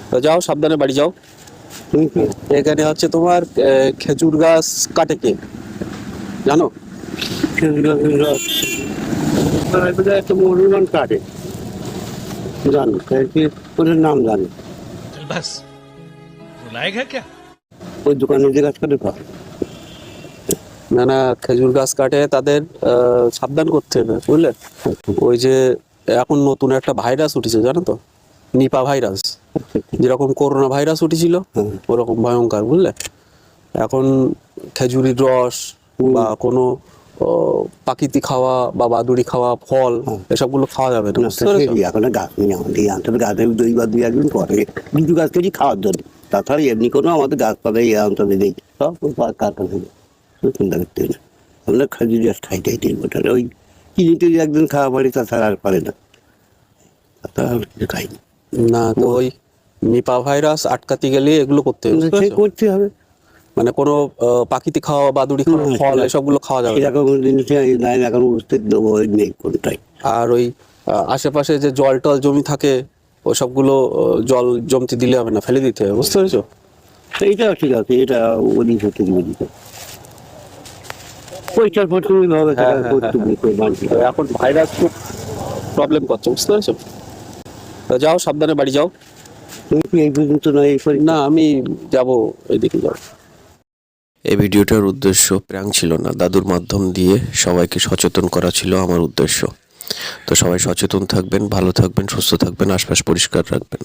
তো যাও, সাবধানে বাড়ি যাও। এখানে হচ্ছে তোমার খেজুর গাছ কাটে কে জানো? একটা মুসলমান কাটে জানো, ওদের নাম জানি। बस रुलाएगा क्या? ওই দোকানে যে গাছ কাটে পাবে। না না, খেজুর গাছ কাটে তাদের সাবধান করতে হবে, বুঝলে? ওই যে এখন নতুন একটা ভাইরাস উঠেছে জানো তো, নিপা ভাইরাস। যেরকম করোনা ভাইরাস উঠেছিল ওরকম ভয়ঙ্কর, বুঝলে? এখন খেজুরির রস বা কোনো প্রাকৃতিক খাওয়া বা বাদুড়ি খাওয়া ফল এসবগুলো খাওয়া যাবে না, বুঝতে পেরেছো? এখন গাছ নেই আমাদের, অঞ্চলে গাছে দুই বা দুই একদিন পরে দুটো গাছ কেজি খাওয়ার জন্য, তাছাড়া এমনি কোনো আমাদের গাছপালা এই অঞ্চলে নেই, সব কাটা নেই। চিন্তা করতে না, আমরা খেজুর গাছ খাইটাই 3 বছর ওই কিনিতে একদিন খাওয়া পারি, তাছাড়া আর পারে না, তাছাড়া আর কিছু খাইনি। না, তো ওই নিপা ভাইরাস আটকাতে গেলে এগুলো করতে হবে, বুঝতে পেরেছো? করতে হবে, মানে কোনো প্রাকৃতিক খাওয়া বাদুড়ি খাওয়া ফল এসবগুলো খাওয়া যাবে না। এরকম জিনিস নাই, এখন বুঝতে দেবো নেই কোনটাই। আর ওই আশেপাশে যে জল টল জমি থাকে ওসবগুলো জল জমতে দিলে হবে না, ফেলে দিতে হবে, বুঝতে পেরেছো? এইটাও ঠিক আছে, এটা ওদিন সত্যি দিতে পরিষ্কার পরিচ্ছন্ন ভাবে তো এখন ভাইরাস খুব প্রবলেম করছে, বুঝতে পেরেছো? তো যাও, সাবধানে বাড়ি যাও। এই পর্যন্ত নয়, এই না, আমি যাব, এইদিকে যাও। এই ভিডিওটার উদ্দেশ্য প্র্যাঙ্ক ছিল না, দাদুর মাধ্যম দিয়ে সবাইকে সচেতন করা ছিল আমার উদ্দেশ্য। তো সবাই সচেতন থাকবেন, ভালো থাকবেন, সুস্থ থাকবেন, আশপাশ পরিষ্কার রাখবেন।